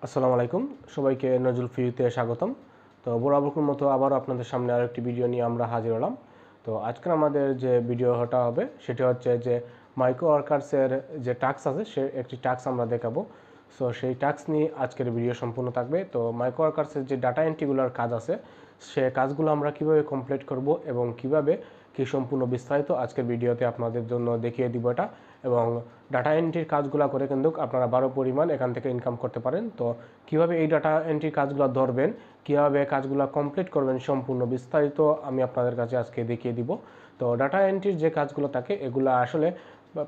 আসসালামু আলাইকুম, সবাইকে নজরুল ফিউতে স্বাগতম। তো বরাবরের মতো আবারও আপনাদের সামনে আরেকটি ভিডিও নিয়ে আমরা হাজির হলাম। তো আজকের আমাদের যে ভিডিওটা হবে সেটি হচ্ছে যে মাইক্রো ওয়ার্কার্সের যে টাস্ক আছে সে একটি টাস্ক আমরা দেখাবো। সো সেই টাস্ক নিয়ে আজকের ভিডিও সম্পূর্ণ থাকবে। তো মাইক্রো ওয়ার্কার্সের যে ডাটা এন্ট্রিগুলোর কাজ আছে সে কাজগুলো আমরা কিভাবে কমপ্লিট করব এবং কিভাবে কি সম্পূর্ণ বিস্তারিত আজকের ভিডিওতে আপনাদের জন্য দেখিয়ে দিব এটা। এবং ডাটা এন্ট্রির কাজগুলো করে কিন্তু আপনারা 12 পরিমাণ এখান থেকে ইনকাম করতে পারেন। তো কিভাবে এই ডাটা এন্ট্রির কাজগুলো ধরবেন, কিভাবে কাজগুলো কমপ্লিট করবেন, সম্পূর্ণ বিস্তারিত আমি আপনাদের কাছে আজকে দেখিয়ে দিব। তো ডাটা এন্ট্রির যে কাজগুলো থাকে এগুলো আসলে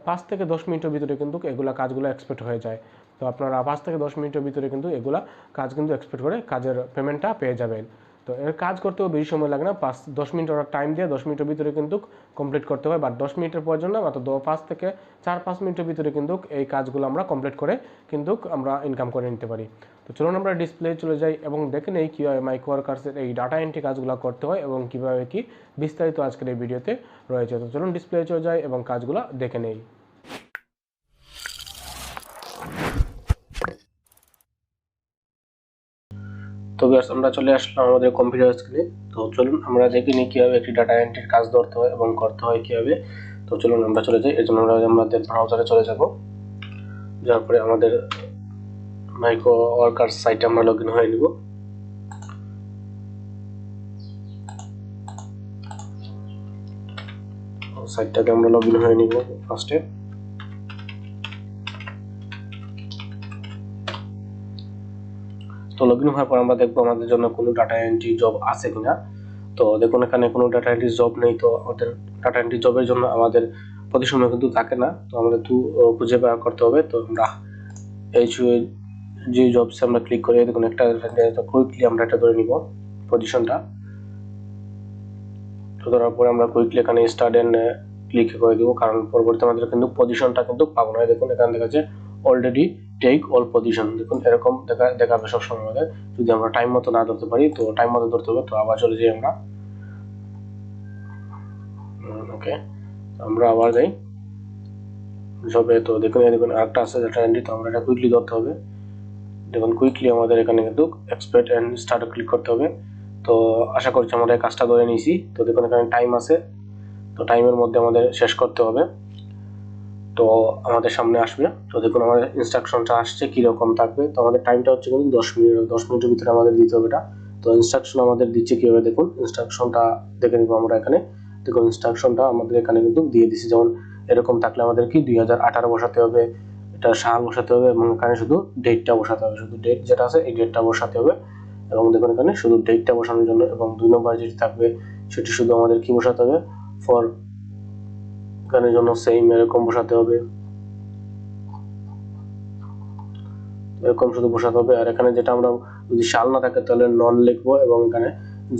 5 থেকে 10 মিনিটের ভিতরে কিন্তু এগুলা কাজগুলো এক্সপেক্ট হয়ে যায়। তো আপনারা 5 থেকে 10 মিনিটের ভিতরে কিন্তু এগুলা কাজ কিন্তু এক্সপেক্ট করে কাজের পেমেন্টটা পেয়ে যাবেন। তো এর কাজ করতেও বেশি সময় লাগে না, 5-10 মিনিট ওরা টাইম দিয়ে 10 মিনিটের ভিতরে কিন্তু কমপ্লিট করতে হয়। বাট 10 মিনিটের প্রয়োজন না, মাত্র 5 থেকে 4-5 মিনিটের ভিতরে কিন্তু এই কাজগুলো আমরা কমপ্লিট করে কিন্তু আমরা ইনকাম করে নিতে পারি। তো চলুন আমরা ডিসপ্লে চলে যাই এবং দেখে নেই কীভাবে মাইক্রো ওয়ার্কার্সের এই ডাটা এন্ট্রি কাজগুলো করতে হয় এবং কীভাবে কি বিস্তারিত আজকের এই ভিডিওতে রয়েছে। তো চলুন ডিসপ্লে চলে যাই এবং কাজগুলো দেখে নেই। তো ভিউয়ার্স, আমরা চলে আসলাম আমাদের কম্পিউটার স্ক্রিনে। তো চলুন আমরা দেখে নিই কীভাবে একটি ডাটা এন্ট্রির কাজ ধরতে হয় এবং করতে হয় কীভাবে। তো চলুন আমরা চলে যাই। এর জন্য আমরা আমাদের ব্রাউজারে চলে যাব। যাওয়ার পরে আমাদের মাইক্রো ওয়ার্কার্স সাইটে আমরা লগ ইন হয়ে নিব। সাইটটাকে আমরা লগ ইন হয়ে নিব ফার্স্টে। তো লগ ইন হওয়ার পর আমরা দেখবো আমাদের জন্য কোনো ডাটা এন্ট্রি জব আছে কিনা। তো দেখুন এখানে কোনো ডাটা এন্ট্রি জব নেই। তো আমাদের ডাটা এন্ট্রি জবের জন্য আমাদের প্রতি সময় কিন্তু থাকে না, তো আমাদের খুঁজে বের করতে হবে। তো আমরা এই যে জবস আমরা ক্লিক করে দেখুন একটা কুইকলি আমরা এটা ধরে নিব পজিশনটা। তো ধরার পরে আমরা কুইকলি এখানে স্টার্ট এন্ড ক্লিক করে দিব, কারণ পরবর্তীতে আমাদের কিন্তু পজিশনটা কিন্তু পাবো না। দেখুন এখানে দেখা যাচ্ছে অলরেডি টেক অল পজিশন, দেখুন এরকম দেখাবে সবসময় আমাদের। যদি আমরা টাইম মতো না ধরতে পারি, তো টাইম মতো ধরতে হবে। তো আবার চলে যাই আমরা। ওকে, আমরা আবার যাই জবে। তো দেখুন আরেকটা আছে ডাটা এন্ট্রি, তো আমরা এটা কুইকলি ধরতে হবে। দেখুন কুইকলি আমাদের এখানে কিন্তু এক্সপেক্ট এন্ড স্টার্ট ক্লিক করতে হবে। তো আশা করছি আমরা কাজটা ধরে নিয়েছি। তো দেখুন এখানে টাইম আছে, তো টাইমের মধ্যে আমাদের শেষ করতে হবে। তো আমাদের সামনে আসবে। তো দেখুন আমাদের ইনস্ট্রাকশনটা আসছে কিরকম থাকবে। তো আমাদের টাইমটা হচ্ছে কিন্তু 10 মিনিট, 10 মিনিটের ভিতরে আমাদের দিতে হবে এটা। তো ইনস্ট্রাকশন আমাদের দিচ্ছে কিভাবে দেখুন, ইনস্ট্রাকশনটা দেখে নিব আমরা এখানে। দেখুন ইনস্ট্রাকশনটা আমাদের এখানে কিন্তু দিয়ে দিছি। যেমন এরকম থাকলে আমাদের কি 2018 বসাতে হবে, এটা সাল বসাতে হবে এবং এখানে শুধু ডেটটা বসাতে হবে। শুধু ডেট যেটা আছে এই ডেটটা বসাতে হবে। এবং দেখুন এখানে শুধু ডেটটা বসানোর জন্য, এবং 2 নম্বর যেটি থাকবে সেটি শুধু আমাদের কি বসাতে হবে, ফর এখানের জন্য সেম এরকম বসাতে হবে, এরকম শুধু বসাতে হবে। আর এখানে যেটা আমরা যদি সাল না থাকে তাহলে নন লিখবো এবং এখানে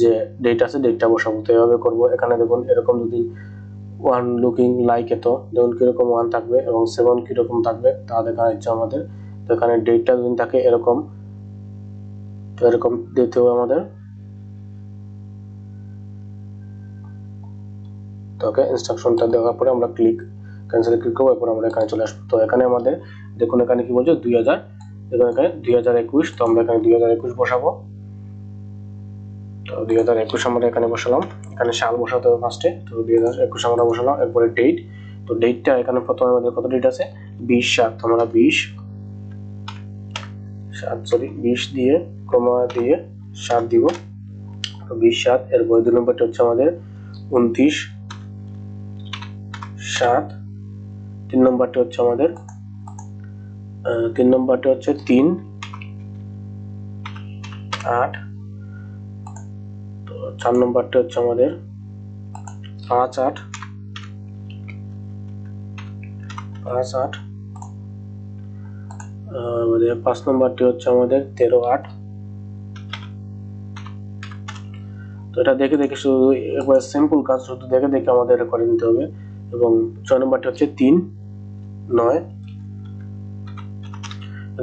যে ডেট আছে ডেটটা বসাবো। তো এইভাবে করবো। এখানে দেখুন এরকম যদি 1 লুকিং লাইক এত, দেখুন কিরকম 1 থাকবে এবং 7 কিরকম থাকবে তা দেখার ইচ্ছা আমাদের। তো এখানে ডেটটা যদি থাকে এরকম, তো এরকম দিতে হবে আমাদের। তো ওকে, ইনস্ট্রাকশনটা দেওয়ার পরে আমরা ক্যান্সেল ক্লিক করবো। এরপর আমরা এখানে চলে আসবো। তো এখানে আমাদের দেখুন এখানে কি বলছে 2000, দেখুন এখানে 2021। তো আমরা এখানে 2021 বসাবো। তো 2021 আমরা এখানে বসালাম। এখানে সাল বসাতে হবে ফার্স্টে। তো 2021 আমরা বসালাম। এরপরে ডেট। তো ডেটটা এখানে প্রথমে আমাদের কত ডেট আছে, 20/7। আমরা 20 দিয়ে কমা দিয়ে 7 দিব। তো 20/7। এরপরে 2 নম্বরটা হচ্ছে আমাদের 29/7। 3 নম্বরটা হচ্ছে আমাদের 3/8। তো 4 নম্বরটা হচ্ছে আমাদের 5/8। 5 নম্বরটি হচ্ছে আমাদের 13/8। তো এটা দেখে দেখে শুধু একবার সিম্পল কাজ শুধু দেখে দেখে আমাদের এটা করে নিতে হবে। এবং 6 নম্বরটি হচ্ছে 3/9।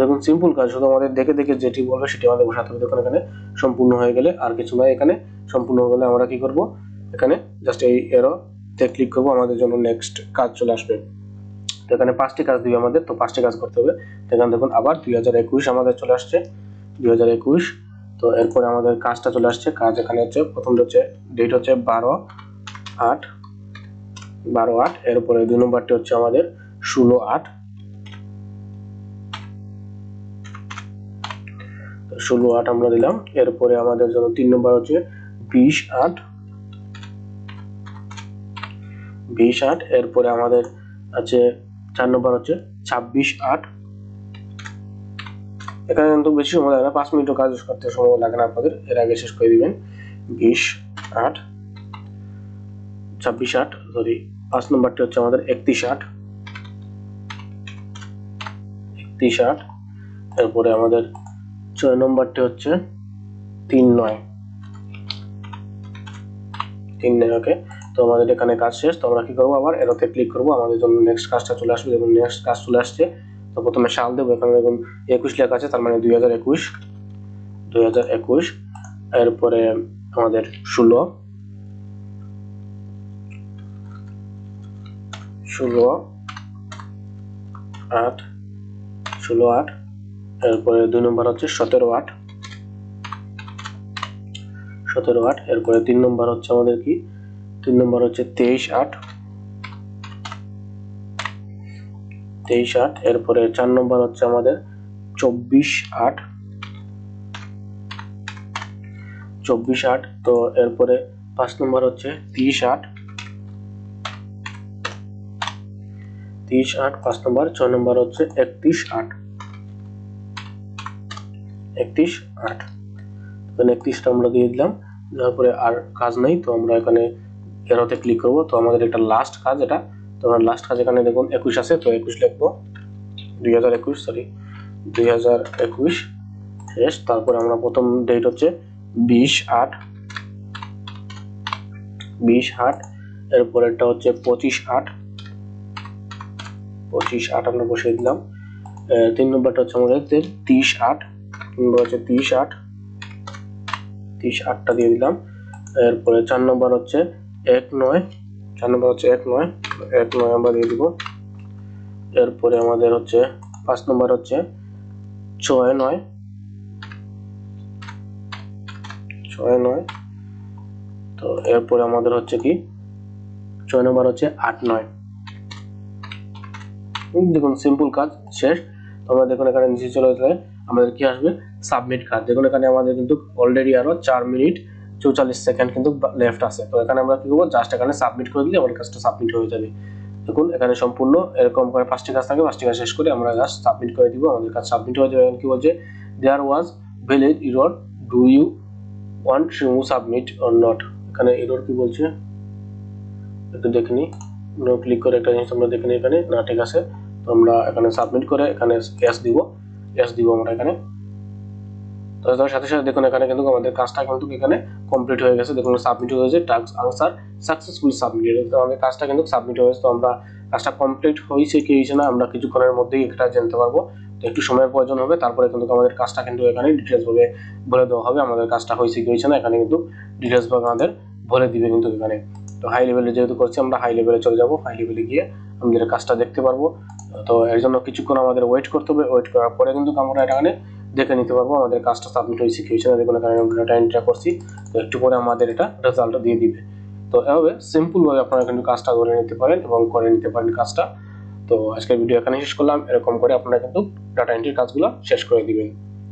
দেখুন সিম্পল কাজ, শুধু আমাদের দেখে দেখে যেটি বলবে সেটি আমাদের বসাতে হবে। দেখুন এখানে সম্পূর্ণ হয়ে গেলে আর কিছু নয়। এখানে সম্পূর্ণ হয়ে গেলে আমরা কি করব, এখানে জাস্ট এই এরোতে ক্লিক করব, আমাদের জন্য নেক্সট কাজ চলে আসবে। তো তো এখানে 5টি কাজ দিবে আমাদের, তো 5টি কাজ করতে হবে। তো এখানে দেখুন আবার 2021 আমাদের চলে আসছে, 2021। তো এরপরে আমাদের কাজটা চলে আসছে। কাজ এখানে হচ্ছে প্রথমটা হচ্ছে ডেট হচ্ছে 12/8, এরপরে 2 নম্বরটি হচ্ছে আমাদের 16/8, তো 16/8 আমরা দিলাম। এরপরে আমাদের জন্য 3 নম্বর হচ্ছে 20/8, এরপরে আমাদের আছে 4 নম্বর হচ্ছে 26/8। এখানে কিন্তু বেশি সময় লাগে না, 5 মিনিটও কাজ করতে সময় লাগে না আপনাদের, এর আগে শেষ করে দিবেন। 20/8, 26/8 সরি। 5 নম্বরটি হচ্ছে আমাদের 31/8, এরপরে আমাদের 6 নম্বরটি হচ্ছে 3/9। ওকে, তো আমাদের এখানে কাজ শেষ। তো আমরা কি করবো, আবার এরোতে ক্লিক করবো, আমাদের জন্য নেক্সট কাজটা চলে আসবে। দেখুন নেক্সট কাজ চলে আসছে। তো প্রথমে সাল দেবো, এখানে দেখুন 21 লেখা আছে, তার মানে 2021। এরপরে আমাদের 16/8, এরপরে 2 নম্বর হচ্ছে 17/8, এরপরে 3 নম্বর হচ্ছে আমাদের কি, 3 নম্বর হচ্ছে 23/8, এরপরে 4 নম্বর হচ্ছে আমাদের 24/8, তো এরপরে 5 নম্বর হচ্ছে 30/8, 5 নম্বর। 6 নম্বর হচ্ছে 31/8, 31টা আমরা দিয়ে দিলাম। তারপরে আর কাজ নাই, তো আমরা এখানে এরোতে ক্লিক করব। তো আমাদের এটা লাস্ট কাজ, এটা তো আমরা লাস্ট কাজ এখানে দেখুন 21 আছে, তো 21 লিখবো, 2021 শেষ। তারপরে আমরা প্রথম ডেট হচ্ছে 20/8, এরপরেরটা হচ্ছে 25/8 আমরা বসিয়ে দিলাম। 3 নম্বরটা হচ্ছে আমাদের 30/8, 3 নম্বর হচ্ছে 30/8টা দিয়ে দিলাম। এরপরে 4 নম্বর হচ্ছে 19, 4 নম্বর হচ্ছে 19 আমরা দিয়ে দিব। এরপরে আমাদের হচ্ছে 5 নম্বর হচ্ছে 6/9, তো এরপরে আমাদের হচ্ছে কি 6 নম্বর হচ্ছে 8/9। দেখুন সিম্পল কাজ শেষ। আমরা দেখুন এখানে নিচে চলে গেলে আমাদের কি আসবে, সাবমিট কাজ। দেখুন এখানে আমাদের কিন্তু অলরেডি আরো 4 মিনিট 44 সেকেন্ড কিন্তু লেফট আছে। তো এখানে আমরা কি করবো, জাস্ট এখানে সাবমিট করে দিলে আমাদের কাজটা সাবমিট হয়ে যাবে। দেখুন এখানে সম্পূর্ণ এরকম করে 5টি কাজ থাকে, 5টি কাজ শেষ করে আমরা জাস্ট সাবমিট করে দিব, আমাদের কাজ সাবমিট হয়ে যাবে। কি বলছে, there was valid error, do you want to submit or not. এখানে এরর কি বলছে একটু দেখে নিই, ক্লিক করে একটা জিনিস আমরা দেখে নিই। এখানে না ঠিক আছে, তো আমরা এখানে সাবমিট করে এখানে এস দিব আমরা এখানে। তো তার সাথে সাথে দেখুন এখানে কিন্তু আমাদের কাজটা কিন্তু এখানে কমপ্লিট হয়ে গেছে। দেখুন সাবমিট হয়েছে, টাস্ক আনসার সাকসেসফুলি সাবমিটেড। তো আমাদের কাজটা কিন্তু সাবমিট হয়েছে। তো আমরা কাজটা কমপ্লিট হয়েছে কি হয়েছে না আমরা কিছুক্ষণের মধ্যেই এটা জানতে পারবো। তো একটু সময়ের প্রয়োজন হবে, তারপরে কিন্তু আমাদের কাজটা কিন্তু এখানে ডিটেলস ভাবে বলে দেওয়া হবে, আমাদের কাজটা হয়েছে কি হয়েছে না এখানে কিন্তু ডিটেলস ভাবে আমাদের বলে দিবে কিন্তু এখানে। তো হাই লেভেলে যেহেতু করছি, আমরা হাই লেভেলে চলে যাব, হাই লেভেলে গিয়ে আমাদের কাজটা দেখতে পারবো। তো এর জন্য কিছুক্ষণ আমাদের ওয়েট করতে হবে, ওয়েট করার পরে কিন্তু আমরা এখানে দেখে নিতে পারবো আমাদের কাজটা সাবমিট হয়েছে কি হয়েছে না। দেখুন এখানে আমরা ডাটা এন্ট্রি করছি, তো একটু পরে আমাদের এটা রেজাল্টটা দিয়ে দিবে। তো এভাবে সিম্পল ভাবে আপনারা কিন্তু কাজটা ধরে নিতে পারেন এবং করে নিতে পারেন কাজটা। তো আজকের ভিডিও এখানে শেষ করলাম। এরকম করে আপনারা কিন্তু ডাটা এন্ট্রির কাজগুলো শেষ করে দিবেন।